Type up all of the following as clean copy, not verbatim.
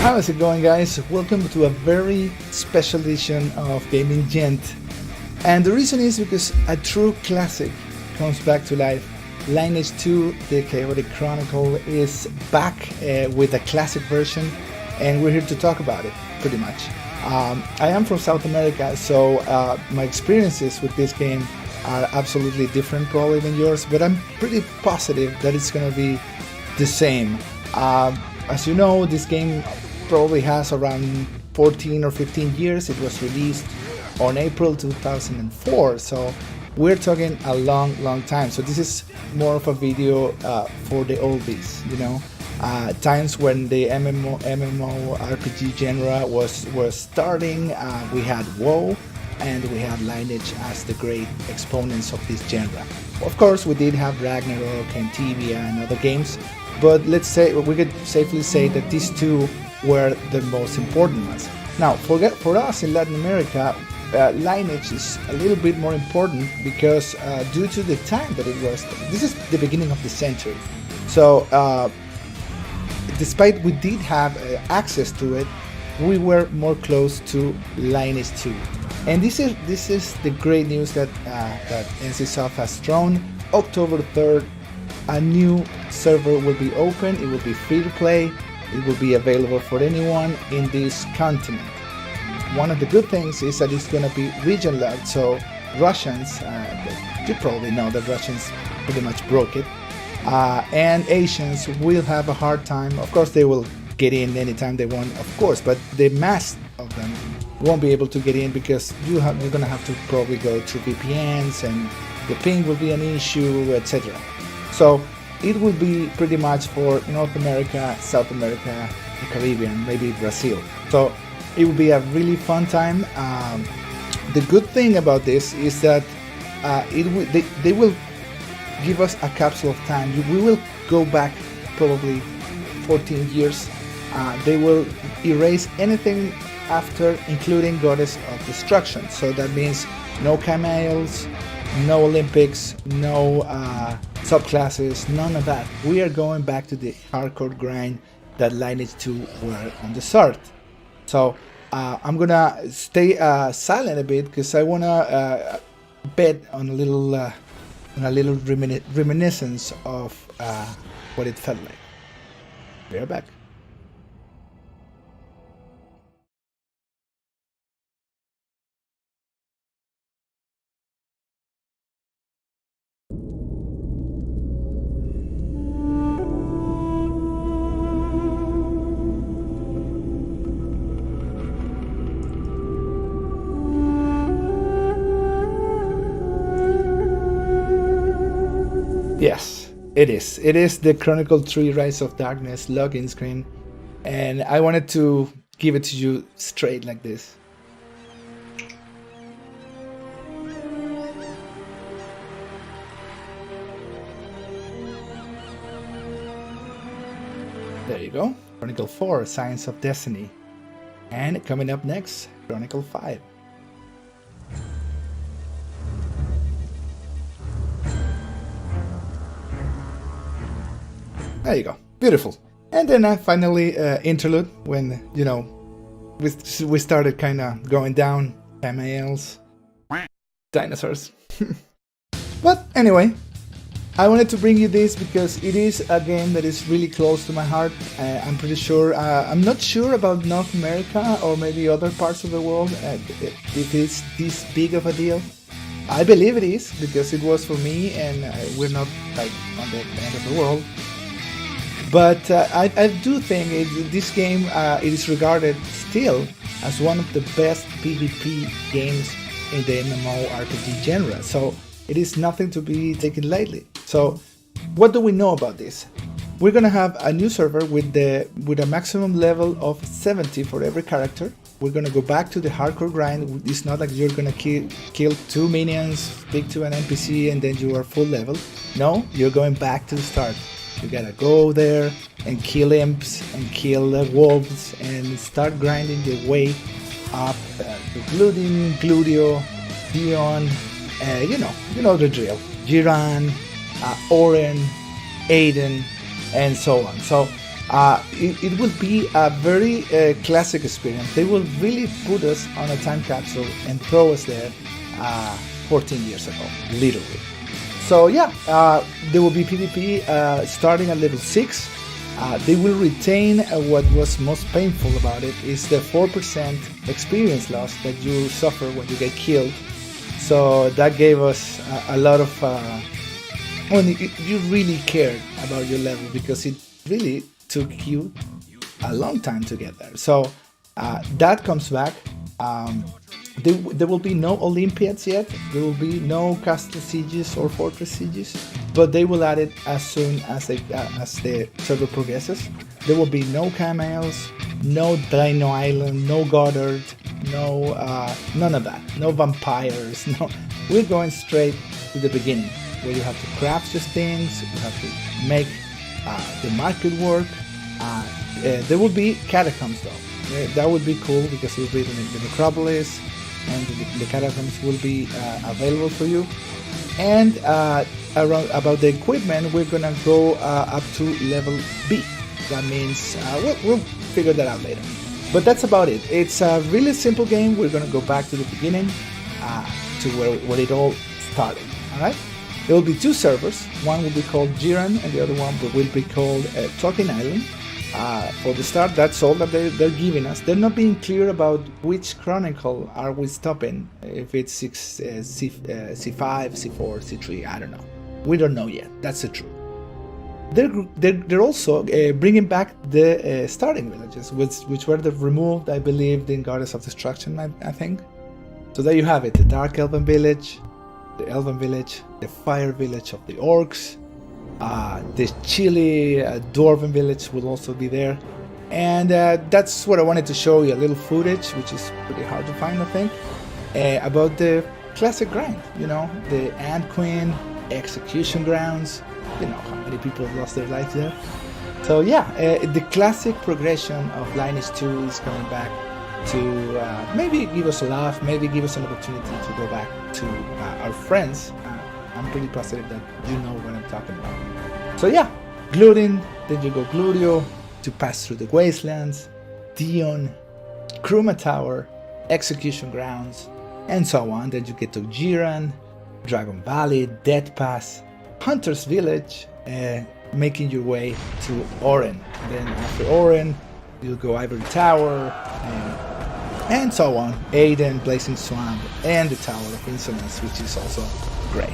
How's it going, guys? Welcome to a very special edition of Gaming Gent. And the reason is because a true classic comes back to life. Lineage 2, the Chaotic Chronicle, is back with a classic version, and we're here to talk about it, pretty much. I am from South America, so my experiences with this game are absolutely different probably than yours, but I'm pretty positive that it's gonna be the same. As you know, this game probably has around 14 or 15 years. It was released on April 2004, so we're talking a long time. So this is more of a video for the oldies, you know, times when the MMORPG genre was starting. We had WoW and we had Lineage as the great exponents of this genre. Of course, we did have Ragnarok and Tibia and other games, but let's say we could safely say that these two were the most important ones. Now, for us in Latin America, Lineage is a little bit more important because due to the time that it was, this is the beginning of the century. So despite we did have access to it, we were more close to Lineage 2. And this is the great news that NCSoft has thrown. October 3rd, a new server will be open. It will be free to play. It will be available for anyone in this continent. One of the good things is that it's going to be region locked, so Russians, you probably know that Russians pretty much broke it, and Asians will have a hard time. Of course, they will get in anytime they want, of course, but the mass of them won't be able to get in because you're going to have to probably go through VPNs, and the ping will be an issue, etc. So it will be pretty much for North America, South America, the Caribbean, maybe Brazil. So it will be a really fun time. The good thing about this is that they will give us a capsule of time. We will go back probably 14 years. They will erase anything after, including Goddess of Destruction. So that means no Kamaels, no Olympics, no subclasses, none of that. We are going back to the hardcore grind that Lineage 2 were on the start. So I'm gonna stay silent a bit because I wanna bet on a little reminiscence of what it felt like. We are back. Yes, it is. It is the Chronicle 3 Rise of Darkness login screen, and I wanted to give it to you straight like this. There you go. Chronicle 4, Signs of Destiny. And coming up next, Chronicle 5. There you go, beautiful. And then finally Interlude, when, you know, we started kind of going down, Kamaels, dinosaurs. But anyway, I wanted to bring you this because it is a game that is really close to my heart. I'm pretty sure, I'm not sure about North America or maybe other parts of the world, if it's this big of a deal. I believe it is, because it was for me, and we're not like on the end of the world. But I do think this game it is regarded still as one of the best PvP games in the MMORPG genre. So it is nothing to be taken lightly. So what do we know about this? We're gonna have a new server with a maximum level of 70 for every character. We're gonna go back to the hardcore grind. It's not like you're gonna kill 2 minions, speak to an NPC, and then you are full level. No, you're going back to the start. You gotta go there and kill imps and kill wolves and start grinding your way up to Gludin, Gludio, Dion, you know the drill. Jiran, Oren, Aiden, and so on. So it will be a very classic experience. They will really put us on a time capsule and throw us there 14 years ago, literally. So yeah, there will be PvP starting at level 6. They will retain what was most painful about it is the 4% experience loss that you suffer when you get killed. So that gave us a lot of you really cared about your level, because it really took you a long time to get there. So that comes back. There will be no Olympiads yet. There will be no castle sieges or fortress sieges, but they will add it as soon as the server progresses. There will be no Kamaels, no Dino Island, no Goddard, no none of that. No vampires. No, we're going straight to the beginning, where you have to craft your things. You have to make the market work. There will be catacombs though. That would be cool, because it will be the necropolis, and the catacombs will be available for you. And about the equipment, we're gonna go up to level B. That means we'll figure that out later. But that's about it. It's a really simple game. We're gonna go back to the beginning, to where it all started. All right. There will be 2 servers. One will be called Jiran, and the other one will be called Talking Island. For the start, that's all that they're giving us. They're not being clear about which chronicle are we stopping. If it's C5, C4, C3, I don't know. We don't know yet. That's the truth. They're also bringing back the starting villages, which were removed, I believe, in Goddess of Destruction, I think. So there you have it: the Dark Elven Village, the Elven Village, the Fire Village of the Orcs. The chilly Dwarven Village will also be there, and that's what I wanted to show you, a little footage, which is pretty hard to find, I think, about the classic grind, you know, the Ant Queen, Execution Grounds, you know, how many people have lost their lives there. So yeah, the classic progression of Lineage 2 is coming back to maybe give us a laugh, maybe give us an opportunity to go back to our friends. I'm pretty positive that you know what I'm talking about. So yeah, Gluten, then you go Gludio to pass through the Wastelands, Dion, Kruma Tower, Execution Grounds, and so on. Then you get to Jiran, Dragon Valley, Death Pass, Hunter's Village, making your way to Oren. Then after Oren, you'll go Ivory Tower, and so on. Aiden, Blazing Swamp, and the Tower of Insolence, which is also great.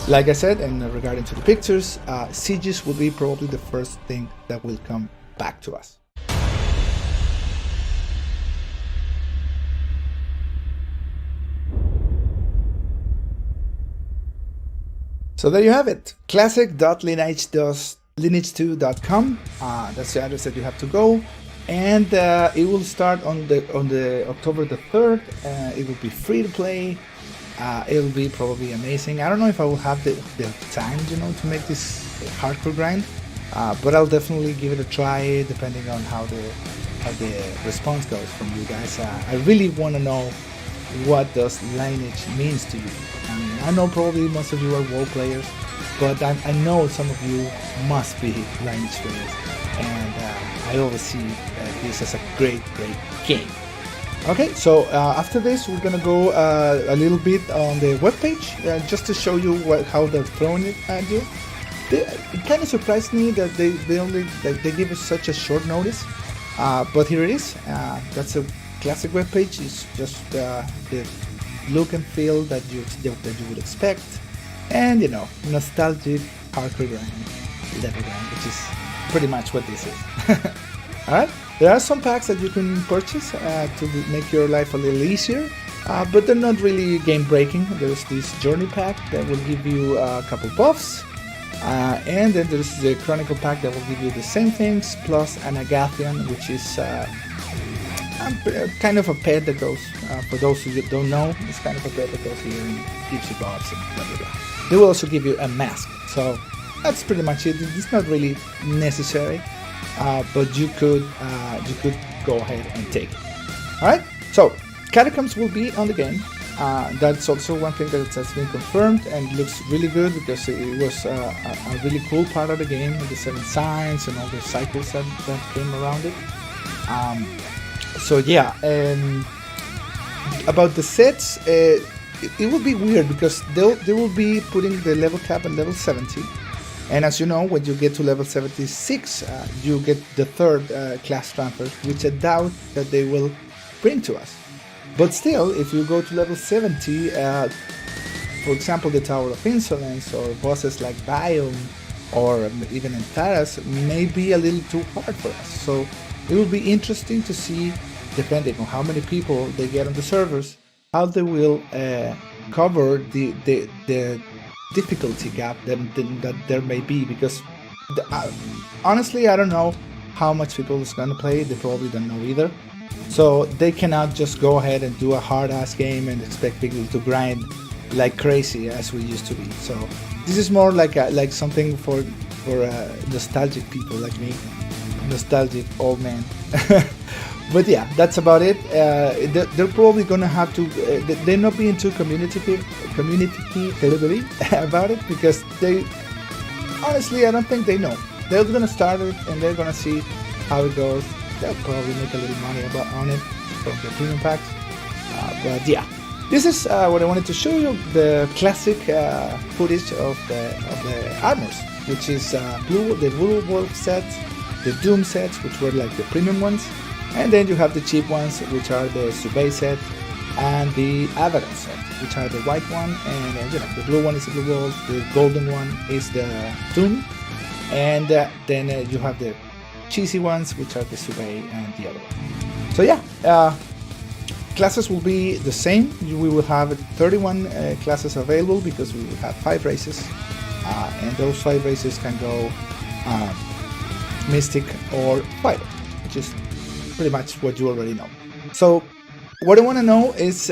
Like I said, and regarding to the pictures, sieges will be probably the first thing that will come back to us. So there you have it, classic.lineage2.com. That's the address that you have to go, and it will start on the October the 3rd. It will be free to play. It'll be probably amazing. I don't know if I will have the time, you know, to make this hardcore grind, but I'll definitely give it a try, depending on how the response goes from you guys. I really want to know, what does Lineage means to you? I mean, I know probably most of you are WoW players, but I know some of you must be Lineage players, and I always see this as a great game. Okay, so after this, we're gonna go a little bit on the webpage, just to show you how they're throwing it at you. It kind of surprised me that they give us such a short notice, but here it is. That's a classic webpage. It's just the look and feel that you would expect, and you know, nostalgic hardcore grind, level grind, which is pretty much what this is. All right. There are some packs that you can purchase to make your life a little easier, but they're not really game breaking. There's this journey pack that will give you a couple buffs, and then there's the Chronicle pack that will give you the same things, plus an Agathion, which is kind of a pet that goes, for those who don't know, it's kind of a pet that goes here and gives you buffs and blah blah blah. They will also give you a mask, so that's pretty much it. It's not really necessary. But you could go ahead and take it. Alright, so Catacombs will be on the game. That's also one thing that has been confirmed and looks really good, because it was a really cool part of the game, with the 7 signs and all the cycles that came around it. So yeah, and about the sets, it will be weird, because they will be putting the level cap at level 70. And as you know, when you get to level 76, you get the third class transfer, which I doubt that they will bring to us. But still, if you go to level 70, for example, the Tower of Insolence, or bosses like Biome, or even Antares, may be a little too hard for us. So it will be interesting to see, depending on how many people they get on the servers, how they will cover the difficulty gap that there may be, because honestly, I don't know how much people is gonna play. They probably don't know either, so they cannot just go ahead and do a hard-ass game and expect people to grind like crazy as we used to be. So this is more like something for nostalgic people like me, nostalgic old man. But yeah, that's about it. They're probably gonna have to. They're not being too community delivery about it, because they honestly, I don't think they know. They're gonna start it and they're gonna see how it goes. They'll probably make a little money on it from the premium packs. But yeah, this is what I wanted to show you: the classic footage of the armors, which is the Blue Wolf sets, the Doom sets, which were like the premium ones. And then you have the cheap ones, which are the Subei set and the Avatar set, which are the white one, and the blue one is the Blue Wolf, the golden one is the Doom, and then you have the cheesy ones, which are the Subei and the other one. So yeah, classes will be the same. We will have 31 classes available, because we will have 5 races, and those 5 races can go Mystic or Fighter, which is pretty much what you already know. So what I want to know is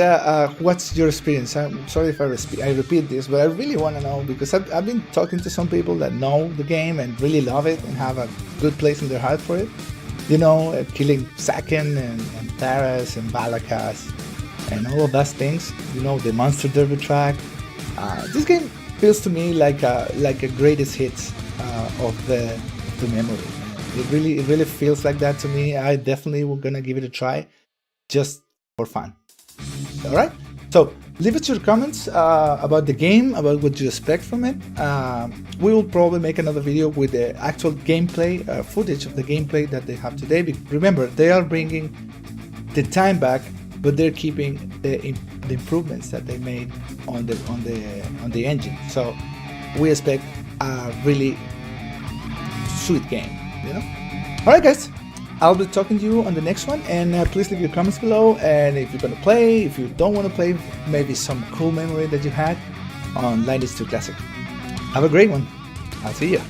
what's your experience. I'm sorry if I repeat this, but I really want to know, because I've been talking to some people that know the game and really love it and have a good place in their heart for it. You know, killing Saken and Taras and Valakas and all of those things. You know, the Monster Derby track. This game feels to me like a greatest hits of the memory. It really feels like that to me. I definitely will gonna give it a try, just for fun. All right. So leave us your comments about the game, about what you expect from it. We will probably make another video with the actual gameplay footage of the gameplay that they have today. Remember, they are bringing the time back, but they're keeping the improvements that they made on the engine. So we expect a really sweet game. You know. All right, guys. I'll be talking to you on the next one, and please leave your comments below. And if you're gonna play, if you don't want to play, maybe some cool memory that you had on Lineage 2 Classic. Have a great one. I'll see you.